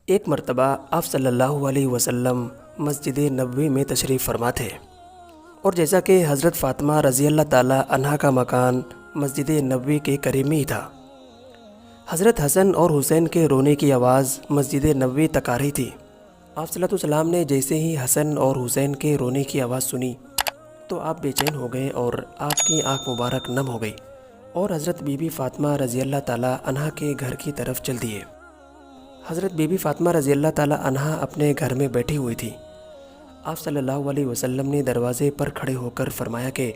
ایک مرتبہ آپ صلی اللہ علیہ وسلم مسجد نبوی میں تشریف فرما تھے، اور جیسا کہ حضرت فاطمہ رضی اللہ تعالی عنہا کا مکان مسجد نبوی کے قریب میں ہی تھا، حضرت حسن اور حسین کے رونے کی آواز مسجد نبوی تک آ رہی تھی۔ آپ صلی اللہ علیہ وسلم نے جیسے ہی حسن اور حسین کے رونے کی آواز سنی تو آپ بے چین ہو گئے اور آپ کی آنکھ مبارک نم ہو گئی، اور حضرت بی بی فاطمہ رضی اللہ تعالی عنہا کے گھر کی طرف چل دیے۔ حضرت بی بی فاطمہ رضی اللہ تعالی عنہا اپنے گھر میں بیٹھی ہوئی تھی۔ آپ صلی اللہ علیہ وسلم نے دروازے پر کھڑے ہو کر فرمایا کہ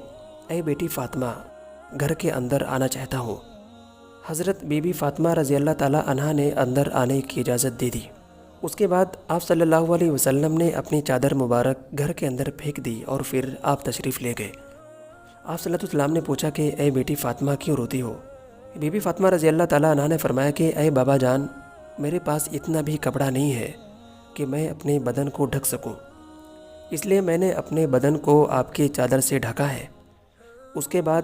اے بیٹی فاطمہ، گھر کے اندر آنا چاہتا ہوں۔ حضرت بی بی فاطمہ رضی اللہ تعالی عنہا نے اندر آنے کی اجازت دے دی۔ اس کے بعد آپ صلی اللہ علیہ وسلم نے اپنی چادر مبارک گھر کے اندر پھینک دی اور پھر آپ تشریف لے گئے۔ آپ صلی اللہ علیہ وسلم نے پوچھا کہ اے بیٹی فاطمہ، کیوں روتی ہو؟ بی بی فاطمہ رضی اللہ تعالی عنہا نے فرمایا کہ اے بابا جان، میرے پاس اتنا بھی کپڑا نہیں ہے کہ میں اپنے بدن کو ڈھک سکوں، اس لیے میں نے اپنے بدن کو آپ کی چادر سے ڈھکا ہے۔ اس کے بعد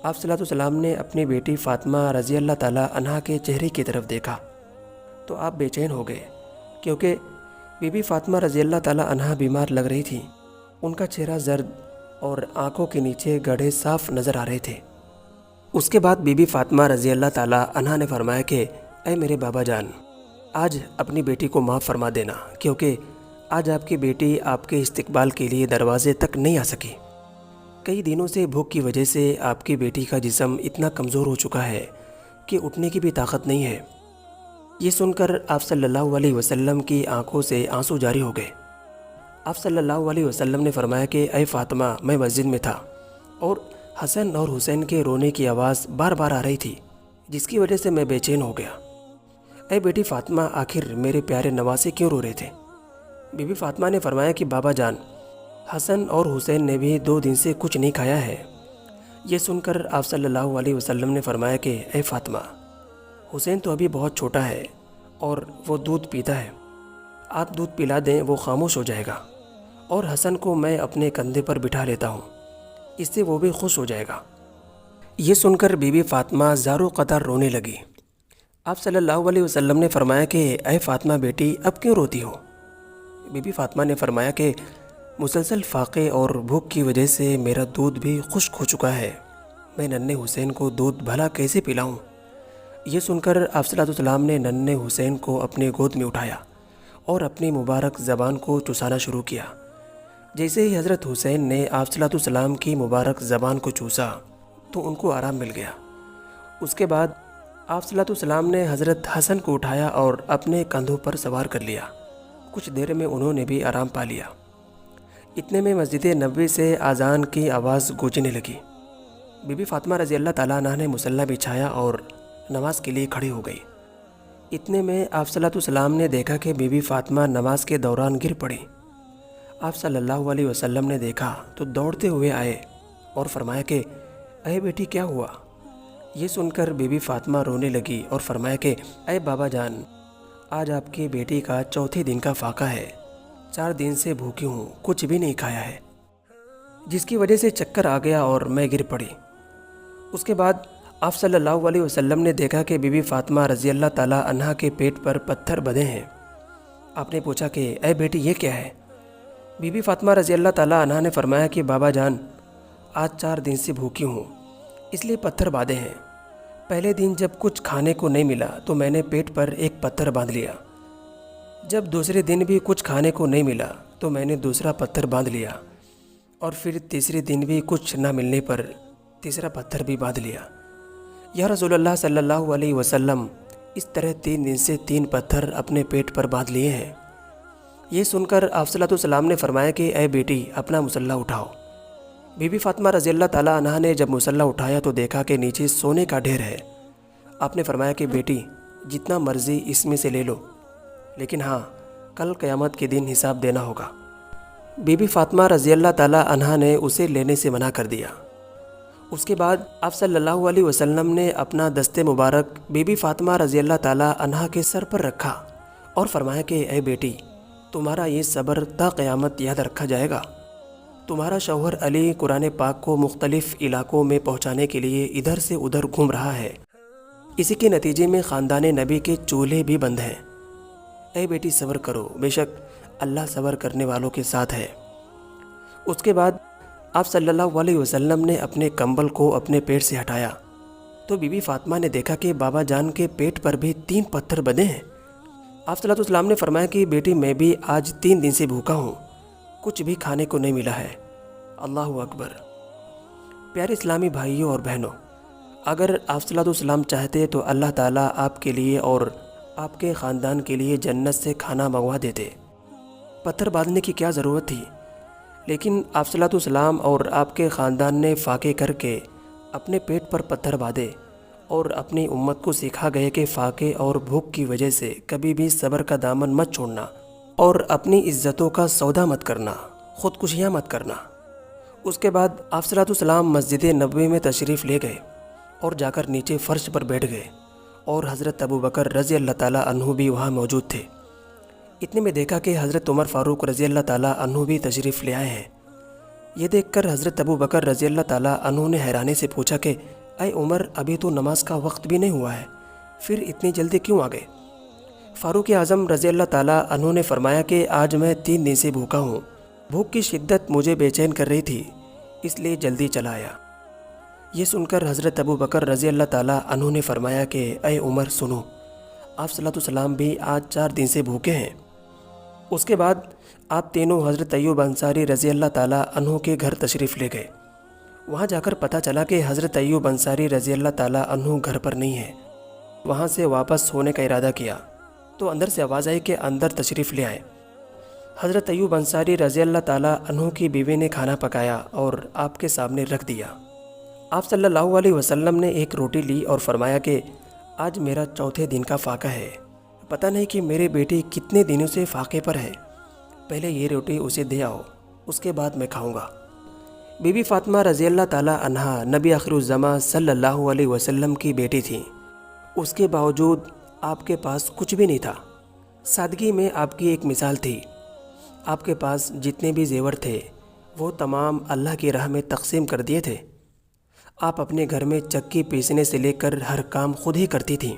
آپ صلی اللہ علیہ وسلم نے اپنی بیٹی فاطمہ رضی اللہ تعالی عنہا کے چہرے کی طرف دیکھا تو آپ بے چین ہو گئے، کیونکہ بی بی فاطمہ رضی اللہ تعالی عنہا بیمار لگ رہی تھی۔ ان کا چہرہ زرد اور آنکھوں کے نیچے گڑھے صاف نظر آ رہے تھے۔ اس کے بعد بی بی فاطمہ رضی اللہ تعالی عنہا نے فرمایا کہ اے میرے بابا جان، آج اپنی بیٹی کو معاف فرما دینا، کیونکہ آج آپ کی بیٹی آپ کے استقبال کے لیے دروازے تک نہیں آ سکی۔ کئی دنوں سے بھوک کی وجہ سے آپ کی بیٹی کا جسم اتنا کمزور ہو چکا ہے کہ اٹھنے کی بھی طاقت نہیں ہے۔ یہ سن کر آپ صلی اللہ علیہ وسلم کی آنکھوں سے آنسو جاری ہو گئے۔ آپ صلی اللہ علیہ وسلم نے فرمایا کہ اے فاطمہ، میں مسجد میں تھا اور حسن اور حسین کے رونے کی آواز بار بار آ رہی تھی، جس کی وجہ سے میں بے چین ہو گیا۔ اے بیٹی فاطمہ، آخر میرے پیارے نواسے کیوں رو رہے تھے؟ بی بی فاطمہ نے فرمایا کہ بابا جان، حسن اور حسین نے بھی 2 دن سے کچھ نہیں کھایا ہے۔ یہ سن کر آپ صلی اللہ علیہ وسلم نے فرمایا کہ اے فاطمہ، حسین تو ابھی بہت چھوٹا ہے اور وہ دودھ پیتا ہے، آپ دودھ پلا دیں، وہ خاموش ہو جائے گا، اور حسن کو میں اپنے کندھے پر بٹھا لیتا ہوں، اس سے وہ بھی خوش ہو جائے گا۔ یہ سن کر بی بی فاطمہ زاروں قطار رونے لگی۔ آپ صلی اللہ علیہ وسلم نے فرمایا کہ اے فاطمہ بیٹی، اب کیوں روتی ہو؟ بی بی فاطمہ نے فرمایا کہ مسلسل فاقے اور بھوک کی وجہ سے میرا دودھ بھی خشک ہو چکا ہے، میں ننھے حسین کو دودھ بھلا کیسے پلاؤں؟ یہ سن کر آپ صلی اللہ علیہ وسلم نے ننھے حسین کو اپنے گود میں اٹھایا اور اپنی مبارک زبان کو چوسانا شروع کیا۔ جیسے ہی حضرت حسین نے آپ صلی اللہ علیہ وسلم کی مبارک زبان کو چوسا تو ان کو آرام مل گیا۔ اس کے بعد آپ صلی اللہ علیہ وسلم نے حضرت حسن کو اٹھایا اور اپنے کندھوں پر سوار کر لیا۔ کچھ دیر میں انہوں نے بھی آرام پا لیا۔ اتنے میں مسجد نبوی سے اذان کی آواز گونجنے لگی۔ بی بی فاطمہ رضی اللہ تعالیٰ عنہ نے مصلی بچھایا اور نماز کے لیے کھڑی ہو گئی۔ اتنے میں آپ صلی اللہ علیہ وسلم نے دیکھا کہ بی بی فاطمہ نماز کے دوران گر پڑی۔ آپ صلی اللہ علیہ وسلم نے دیکھا تو دوڑتے ہوئے آئے اور فرمایا کہ اے بیٹی، کیا ہوا؟ یہ سن کر بی بی فاطمہ رونے لگی اور فرمایا کہ اے بابا جان، آج آپ کی بیٹی کا 4تھے دن کا فاقہ ہے، 4 دن سے بھوکی ہوں، کچھ بھی نہیں کھایا ہے، جس کی وجہ سے چکر آ گیا اور میں گر پڑی۔ اس کے بعد آپ صلی اللہ علیہ وسلم نے دیکھا کہ بی بی فاطمہ رضی اللہ تعالی عنہا کے پیٹ پر پتھر بندھے ہیں۔ آپ نے پوچھا کہ اے بیٹی، یہ کیا ہے؟ بی بی فاطمہ رضی اللہ تعالی عنہا نے فرمایا کہ بابا جان، آج 4 دن سے بھوکی ہوں، اس لیے پتھر باندھے ہیں۔ پہلے دن جب کچھ کھانے کو نہیں ملا تو میں نے پیٹ پر ایک پتھر باندھ لیا، جب دوسرے دن بھی کچھ کھانے کو نہیں ملا تو میں نے دوسرا پتھر باندھ لیا، اور پھر تیسرے دن بھی کچھ نہ ملنے پر تیسرا پتھر بھی باندھ لیا۔ یا رسول اللہ صلی اللہ علیہ وسلم، اس طرح 3 دن سے 3 پتھر اپنے پیٹ پر باندھ لیے ہیں۔ یہ سن کر آپ صلی اللہ علیہ وسلم نے فرمایا کہ اے بیٹی، اپنا مصلی اٹھاؤ۔ بی بی فاطمہ رضی اللہ تعالی عنہا نے جب مصلی اٹھایا تو دیکھا کہ نیچے سونے کا ڈھیر ہے۔ آپ نے فرمایا کہ بیٹی، جتنا مرضی اس میں سے لے لو، لیکن ہاں، کل قیامت کے دن حساب دینا ہوگا۔ بی بی فاطمہ رضی اللہ تعالی عنہا نے اسے لینے سے منع کر دیا۔ اس کے بعد آپ صلی اللہ علیہ وسلم نے اپنا دست مبارک بی بی فاطمہ رضی اللہ تعالی عنہا کے سر پر رکھا اور فرمایا کہ اے بیٹی، تمہارا یہ صبر تا قیامت یاد رکھا جائے گا۔ تمہارا شوہر علی قرآن پاک کو مختلف علاقوں میں پہنچانے کے لیے ادھر سے ادھر گھوم رہا ہے، اسی کے نتیجے میں خاندان نبی کے چولہے بھی بند ہیں۔ اے بیٹی صبر کرو، بے شک اللہ صبر کرنے والوں کے ساتھ ہے۔ اس کے بعد آپ صلی اللہ علیہ وسلم نے اپنے کمبل کو اپنے پیٹ سے ہٹایا تو بی بی فاطمہ نے دیکھا کہ بابا جان کے پیٹ پر بھی 3 پتھر بندھے ہیں۔ آپ صلی اللہ علیہ وسلم نے فرمایا کہ بیٹی میں بھی آج 3 دن سے بھوکا ہوں، کچھ بھی کھانے کو نہیں ملا ہے۔ اللہ اکبر۔ پیارے اسلامی بھائیوں اور بہنوں، اگر آپ صلی اللہ علیہ وسلم چاہتے تو اللہ تعالیٰ آپ کے لیے اور آپ کے خاندان کے لیے جنت سے کھانا منگوا دیتے، پتھر باندھنے کی کیا ضرورت تھی؟ لیکن آپ صلی اللہ علیہ وسلم اور آپ کے خاندان نے فاقے کر کے اپنے پیٹ پر پتھر باندھے اور اپنی امت کو سکھا گئے کہ فاقے اور بھوک کی وجہ سے کبھی بھی صبر کا دامن مت چھوڑنا اور اپنی عزتوں کا سودا مت کرنا، خودکشیاں مت کرنا۔ اس کے بعد آپ صلی اللہ علیہ وسلم مسجد نبوی میں تشریف لے گئے اور جا کر نیچے فرش پر بیٹھ گئے اور حضرت ابو بکر رضی اللہ تعالیٰ عنہ بھی وہاں موجود تھے۔ اتنے میں دیکھا کہ حضرت عمر فاروق رضی اللہ تعالیٰ عنہ بھی تشریف لے آئے ہیں۔ یہ دیکھ کر حضرت ابو بکر رضی اللہ تعالیٰ عنہ نے حیرانی سے پوچھا کہ اے عمر، ابھی تو نماز کا وقت بھی نہیں ہوا ہے، پھر اتنی جلدی کیوں آ گئے؟ فاروق اعظم رضی اللہ تعالیٰ عنہ نے فرمایا کہ آج میں 3 دن سے بھوکا ہوں، بھوک کی شدت مجھے بے چین کر رہی تھی، اس لیے جلدی چلا آیا۔ یہ سن کر حضرت ابو بکر رضی اللہ تعالیٰ عنہ نے فرمایا کہ اے عمر سنو، آپ صلی اللہ علیہ وسلم بھی آج 4 دن سے بھوکے ہیں۔ اس کے بعد آپ تینوں حضرت ایوب انصاری رضی اللہ تعالیٰ عنہ کے گھر تشریف لے گئے۔ وہاں جا کر پتہ چلا کہ حضرت ایوب انصاری رضی اللہ تعالیٰ عنہ گھر پر نہیں ہے۔ وہاں سے واپس ہونے کا ارادہ کیا تو اندر سے آواز آئی کہ اندر تشریف لے آئے۔ حضرت ایوب انصاری رضی اللہ تعالیٰ عنہ کی بیوی نے کھانا پکایا اور آپ کے سامنے رکھ دیا۔ آپ صلی اللہ علیہ وسلم نے ایک روٹی لی اور فرمایا کہ آج میرا 4تھے دن کا فاقہ ہے، پتہ نہیں کہ میری بیٹی کتنے دنوں سے فاقے پر ہے، پہلے یہ روٹی اسے دے آؤ، اس کے بعد میں کھاؤں گا۔ بی بی فاطمہ رضی اللہ تعالیٰ عنہا نبی آخر الزماں صلی اللہ علیہ وسلم کی بیٹی تھیں، اس کے باوجود آپ کے پاس کچھ بھی نہیں تھا۔ سادگی میں آپ کی ایک مثال تھی۔ آپ کے پاس جتنے بھی زیور تھے وہ تمام اللہ کی راہ میں تقسیم کر دیے تھے۔ آپ اپنے گھر میں چکی پیسنے سے لے کر ہر کام خود ہی کرتی تھیں۔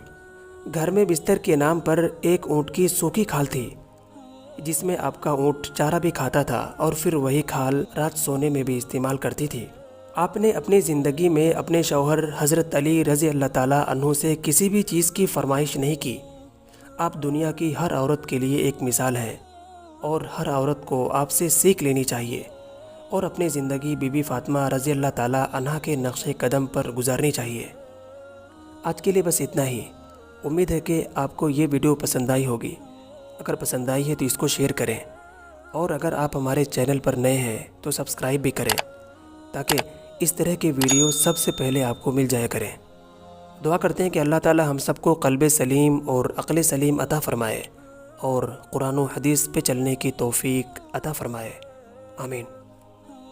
گھر میں بستر کے نام پر ایک اونٹ کی سوکھی کھال تھی، جس میں آپ کا اونٹ چارہ بھی کھاتا تھا اور پھر وہی کھال رات سونے میں بھی استعمال کرتی تھی۔ آپ نے اپنی زندگی میں اپنے شوہر حضرت علی رضی اللہ تعالیٰ عنہ سے کسی بھی چیز کی فرمائش نہیں کی۔ آپ دنیا کی ہر عورت کے لیے ایک مثال ہیں اور ہر عورت کو آپ سے سیکھ لینی چاہیے اور اپنی زندگی بی بی فاطمہ رضی اللہ تعالیٰ عنہ کے نقش قدم پر گزارنی چاہیے۔ آج کے لیے بس اتنا ہی۔ امید ہے کہ آپ کو یہ ویڈیو پسند آئی ہوگی۔ اگر پسند آئی ہے تو اس کو شیئر کریں، اور اگر آپ ہمارے چینل پر نئے ہیں تو سبسکرائب بھی کریں تاکہ اس طرح کے ویڈیو سب سے پہلے آپ کو مل جایا کریں۔ دعا کرتے ہیں کہ اللہ تعالی ہم سب کو قلب سلیم اور عقل سلیم عطا فرمائے اور قرآن و حدیث پہ چلنے کی توفیق عطا فرمائے۔ آمین۔